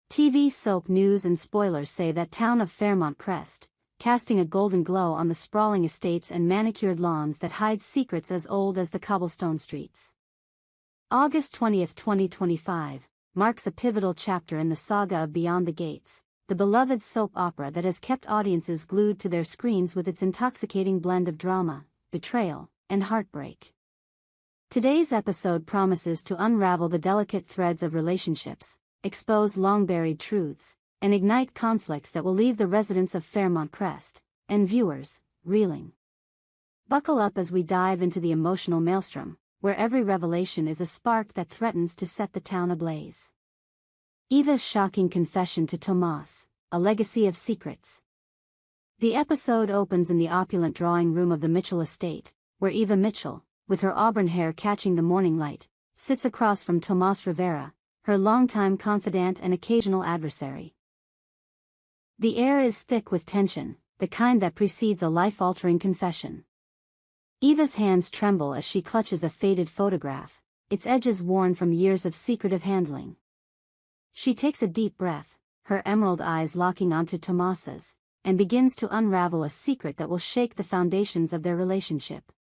TV soap news and spoilers say that town of Fairmont Crest, casting a golden glow on the sprawling estates and manicured lawns that hide secrets as old as the cobblestone streets. August 20, 2025, marks a pivotal chapter in the saga of Beyond the Gates, the beloved soap opera that has kept audiences glued to their screens with its intoxicating blend of drama, betrayal, and heartbreak. Today's episode promises to unravel the delicate threads of relationships, expose long-buried truths, and ignite conflicts that will leave the residents of Fairmont Crest, and viewers, reeling. Buckle up as we dive into the emotional maelstrom, where every revelation is a spark that threatens to set the town ablaze. Eva's shocking confession to Tomas, a legacy of secrets. The episode opens in the opulent drawing room of the Mitchell estate, where Eva Mitchell, with her auburn hair catching the morning light, sits across from Tomas Rivera, her longtime confidant and occasional adversary. The air is thick with tension, the kind that precedes a life-altering confession. Eva's hands tremble as she clutches a faded photograph, its edges worn from years of secretive handling. She takes a deep breath, her emerald eyes locking onto Tomas's, and begins to unravel a secret that will shake the foundations of their relationship.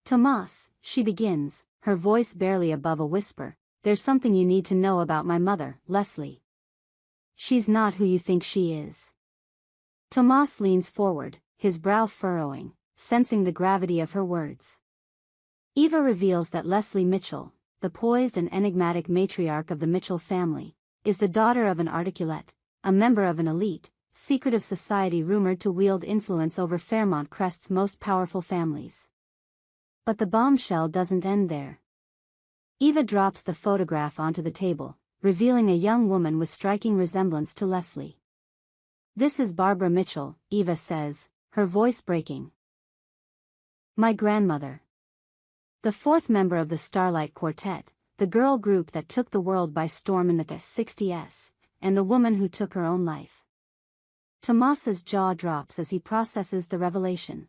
"Tomas," she begins, her voice barely above a whisper, "there's something you need to know about my mother, Leslie. She's not who you think she is." Tomas leans forward, his brow furrowing, sensing the gravity of her words. Eva reveals that Leslie Mitchell, the poised and enigmatic matriarch of the Mitchell family, is the daughter of an articulate, a member of an elite, secretive society rumored to wield influence over Fairmont Crest's most powerful families. But the bombshell doesn't end there. Eva drops the photograph onto the table, revealing a young woman with striking resemblance to Leslie. "This is Barbara Mitchell," Eva says, her voice breaking. "My grandmother. The fourth member of the Starlight Quartet, the girl group that took the world by storm in the 60s, and the woman who took her own life." Tomas's jaw drops as he processes the revelation.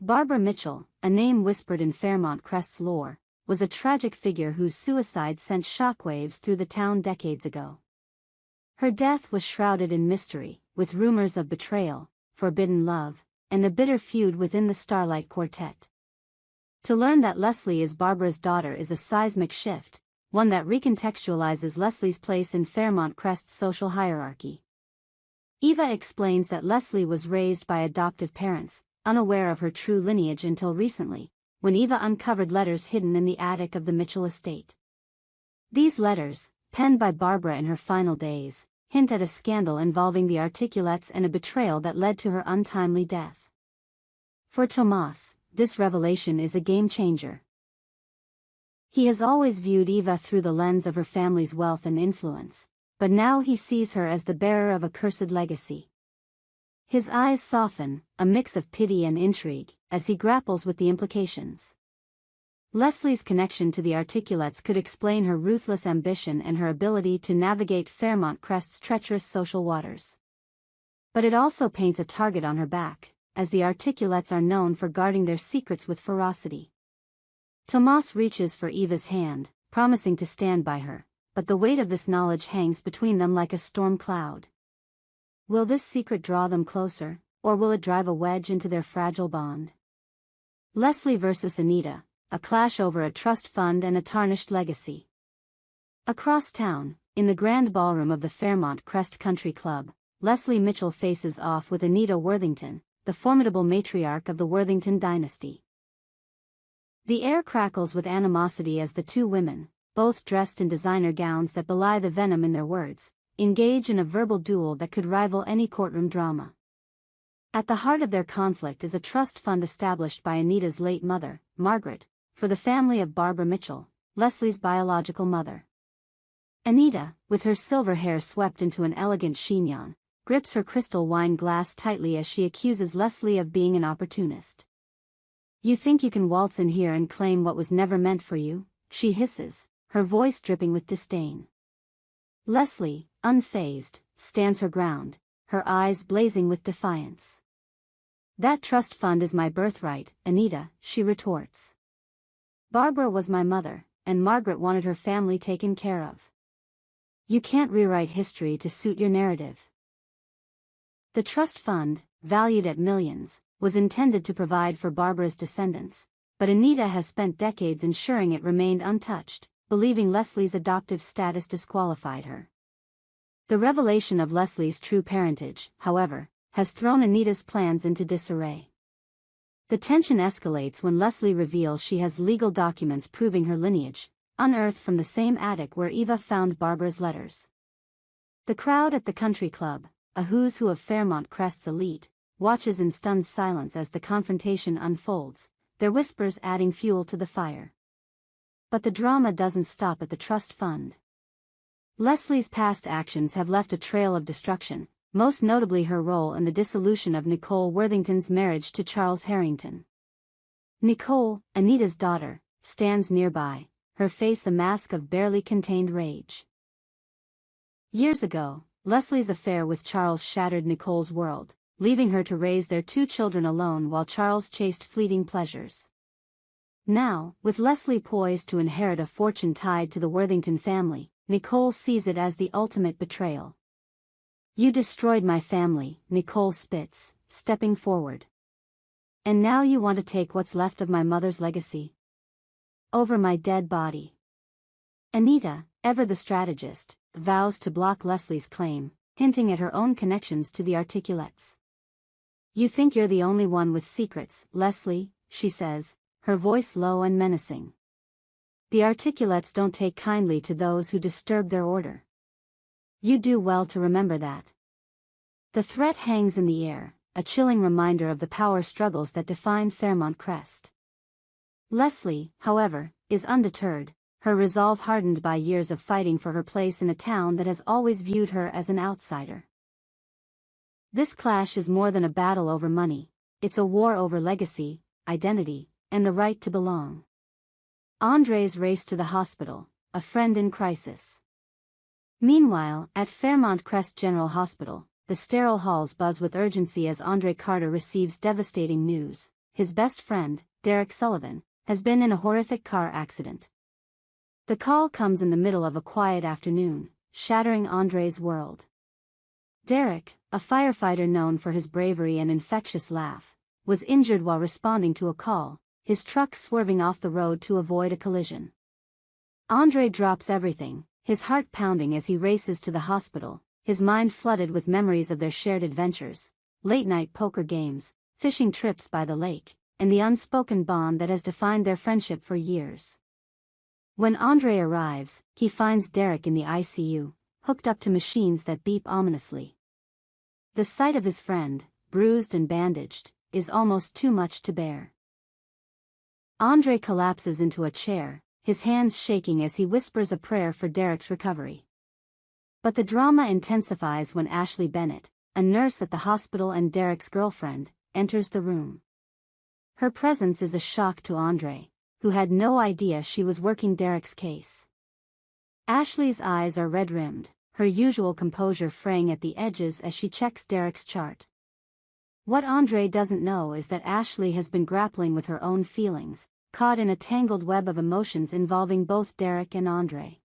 Barbara Mitchell, a name whispered in Fairmont Crest's lore, was a tragic figure whose suicide sent shockwaves through the town decades ago. Her death was shrouded in mystery, with rumors of betrayal, forbidden love, and a bitter feud within the Starlight Quartet. To learn that Leslie is Barbara's daughter is a seismic shift, one that recontextualizes Leslie's place in Fairmont Crest's social hierarchy. Eva explains that Leslie was raised by adoptive parents, unaware of her true lineage until recently, when Eva uncovered letters hidden in the attic of the Mitchell estate. These letters, penned by Barbara in her final days, hint at a scandal involving the articulates and a betrayal that led to her untimely death. For Tomas, this revelation is a game-changer. He has always viewed Eva through the lens of her family's wealth and influence, but now he sees her as the bearer of a cursed legacy. His eyes soften, a mix of pity and intrigue, as he grapples with the implications. Leslie's connection to the articulates could explain her ruthless ambition and her ability to navigate Fairmont Crest's treacherous social waters. But it also paints a target on her back, as the articulates are known for guarding their secrets with ferocity. Tomas reaches for Eva's hand, promising to stand by her, but the weight of this knowledge hangs between them like a storm cloud. Will this secret draw them closer, or will it drive a wedge into their fragile bond? Leslie versus Anita, a clash over a trust fund and a tarnished legacy. Across town, in the grand ballroom of the Fairmont Crest Country Club, Leslie Mitchell faces off with Anita Worthington, the formidable matriarch of the Worthington dynasty. The air crackles with animosity as the two women, both dressed in designer gowns that belie the venom in their words, engage in a verbal duel that could rival any courtroom drama. At the heart of their conflict is a trust fund established by Anita's late mother, Margaret, for the family of Barbara Mitchell, Leslie's biological mother. Anita, with her silver hair swept into an elegant chignon, grips her crystal wine glass tightly as she accuses Leslie of being an opportunist. "You think you can waltz in here and claim what was never meant for you?" she hisses, her voice dripping with disdain. Leslie, unfazed, stands her ground, her eyes blazing with defiance. "That trust fund is my birthright, Anita," she retorts. "Barbara was my mother, and Margaret wanted her family taken care of." You can't rewrite history to suit your narrative. The trust fund, valued at millions, was intended to provide for Barbara's descendants, but Anita has spent decades ensuring it remained untouched, believing Leslie's adoptive status disqualified her. The revelation of Leslie's true parentage, however, has thrown Anita's plans into disarray. The tension escalates when Leslie reveals she has legal documents proving her lineage, unearthed from the same attic where Eva found Barbara's letters. The crowd at the country club, a who's who of Fairmont Crest's elite, watches in stunned silence as the confrontation unfolds, their whispers adding fuel to the fire. But the drama doesn't stop at the trust fund. Leslie's past actions have left a trail of destruction, most notably her role in the dissolution of Nicole Worthington's marriage to Charles Harrington. Nicole, Anita's daughter, stands nearby, her face a mask of barely contained rage. Years ago, Leslie's affair with Charles shattered Nicole's world, leaving her to raise their 2 children alone while Charles chased fleeting pleasures. Now, with Leslie poised to inherit a fortune tied to the Worthington family, Nicole sees it as the ultimate betrayal. "You destroyed my family," Nicole spits, stepping forward. "And now you want to take what's left of my mother's legacy? Over my dead body." Anita, ever the strategist, vows to block Leslie's claim, hinting at her own connections to the Articulates. "You think you're the only one with secrets, Leslie," she says, her voice low and menacing. "The Articulates don't take kindly to those who disturb their order. You do well to remember that." The threat hangs in the air, a chilling reminder of the power struggles that define Fairmont Crest. Leslie, however, is undeterred, her resolve hardened by years of fighting for her place in a town that has always viewed her as an outsider. This clash is more than a battle over money, it's a war over legacy, identity, and the right to belong. Andre's race to the hospital, a friend in crisis. Meanwhile, at Fairmont Crest General Hospital, the sterile halls buzz with urgency as Andre Carter receives devastating news. His best friend, Derek Sullivan, has been in a horrific car accident. The call comes in the middle of a quiet afternoon, shattering Andre's world. Derek, a firefighter known for his bravery and infectious laugh, was injured while responding to a call, his truck swerving off the road to avoid a collision. Andre drops everything, his heart pounding as he races to the hospital, his mind flooded with memories of their shared adventures, late-night poker games, fishing trips by the lake, and the unspoken bond that has defined their friendship for years. When Andre arrives, he finds Derek in the ICU, hooked up to machines that beep ominously. The sight of his friend, bruised and bandaged, is almost too much to bear. Andre collapses into a chair, his hands shaking as he whispers a prayer for Derek's recovery. But the drama intensifies when Ashley Bennett, a nurse at the hospital and Derek's girlfriend, enters the room. Her presence is a shock to Andre, who had no idea she was working Derek's case. Ashley's eyes are red-rimmed, her usual composure fraying at the edges as she checks Derek's chart. What Andre doesn't know is that Ashley has been grappling with her own feelings, caught in a tangled web of emotions involving both Derek and Andre.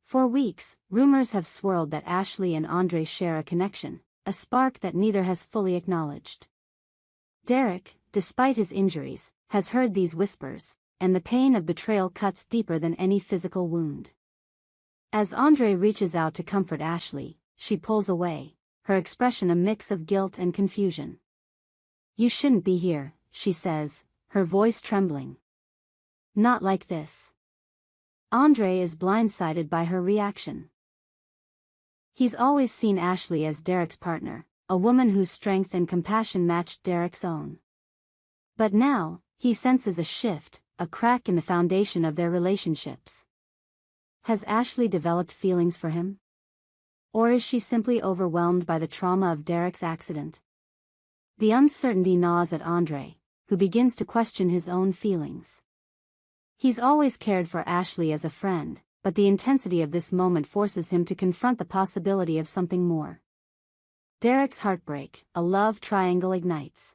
For weeks, rumors have swirled that Ashley and Andre share a connection, a spark that neither has fully acknowledged. Derek, despite his injuries, has heard these whispers, and the pain of betrayal cuts deeper than any physical wound. As Andre reaches out to comfort Ashley, she pulls away, her expression a mix of guilt and confusion. "You shouldn't be here," she says, her voice trembling. "Not like this." Andre is blindsided by her reaction. He's always seen Ashley as Derek's partner, a woman whose strength and compassion matched Derek's own. But now, he senses a shift, a crack in the foundation of their relationships. Has Ashley developed feelings for him? Or is she simply overwhelmed by the trauma of Derek's accident? The uncertainty gnaws at Andre, who begins to question his own feelings. He's always cared for Ashley as a friend, but the intensity of this moment forces him to confront the possibility of something more. Derek's heartbreak, a love triangle ignites.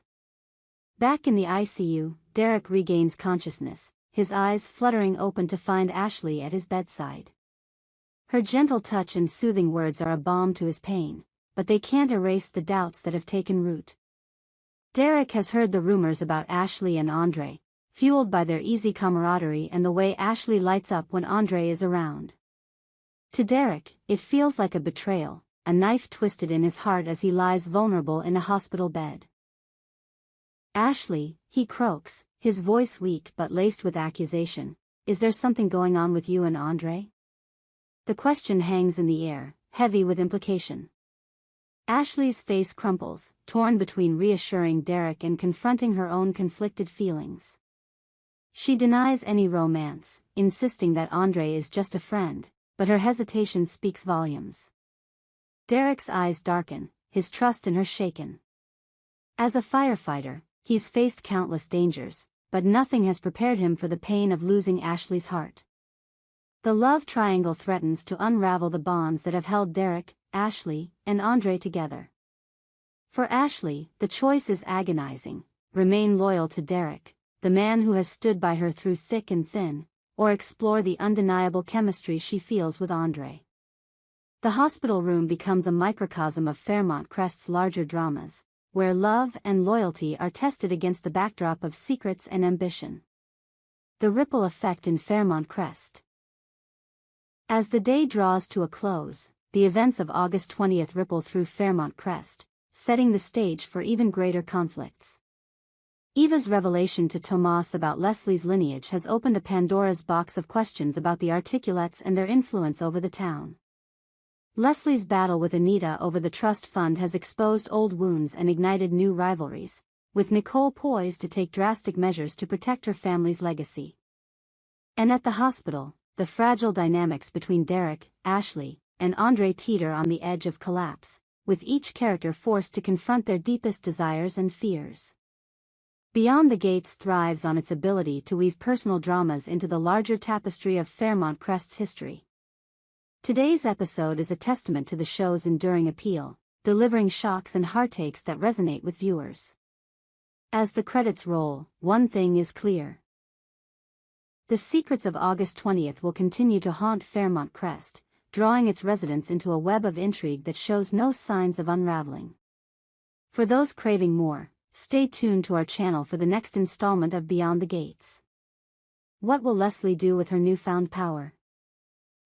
Back in the ICU, Derek regains consciousness, his eyes fluttering open to find Ashley at his bedside. Her gentle touch and soothing words are a balm to his pain, but they can't erase the doubts that have taken root. Derek has heard the rumors about Ashley and Andre, fueled by their easy camaraderie and the way Ashley lights up when Andre is around. To Derek, it feels like a betrayal, a knife twisted in his heart as he lies vulnerable in a hospital bed. "Ashley," he croaks, his voice weak but laced with accusation, "is there something going on with you and Andre?" The question hangs in the air, heavy with implication. Ashley's face crumples, torn between reassuring Derek and confronting her own conflicted feelings. She denies any romance, insisting that Andre is just a friend, but her hesitation speaks volumes. Derek's eyes darken, his trust in her shaken. As a firefighter, he's faced countless dangers, but nothing has prepared him for the pain of losing Ashley's heart. The love triangle threatens to unravel the bonds that have held Derek, Ashley, and Andre together. For Ashley, the choice is agonizing: remain loyal to Derek, the man who has stood by her through thick and thin, or explore the undeniable chemistry she feels with Andre. The hospital room becomes a microcosm of Fairmont Crest's larger dramas, where love and loyalty are tested against the backdrop of secrets and ambition. The ripple effect in Fairmont Crest. As the day draws to a close, the events of August 20th ripple through Fairmont Crest, setting the stage for even greater conflicts. Eva's revelation to Tomas about Leslie's lineage has opened a Pandora's box of questions about the Articulates and their influence over the town. Leslie's battle with Anita over the trust fund has exposed old wounds and ignited new rivalries, with Nicole poised to take drastic measures to protect her family's legacy. And at the hospital, the fragile dynamics between Derek, Ashley, and Andre teeter on the edge of collapse, with each character forced to confront their deepest desires and fears. Beyond the Gates thrives on its ability to weave personal dramas into the larger tapestry of Fairmont Crest's history. Today's episode is a testament to the show's enduring appeal, delivering shocks and heartaches that resonate with viewers. As the credits roll, one thing is clear. The secrets of August 20th will continue to haunt Fairmont Crest, drawing its residents into a web of intrigue that shows no signs of unraveling. For those craving more, stay tuned to our channel for the next installment of Beyond the Gates. What will Leslie do with her newfound power?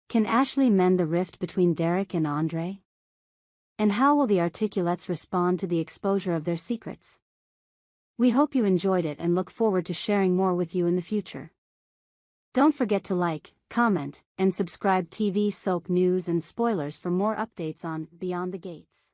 Can Ashley mend the rift between Derek and Andre? And how will the Articulates respond to the exposure of their secrets? We hope you enjoyed it and look forward to sharing more with you in the future. Don't forget to like, comment, and subscribe. TV soap news and spoilers for more updates on Beyond the Gates.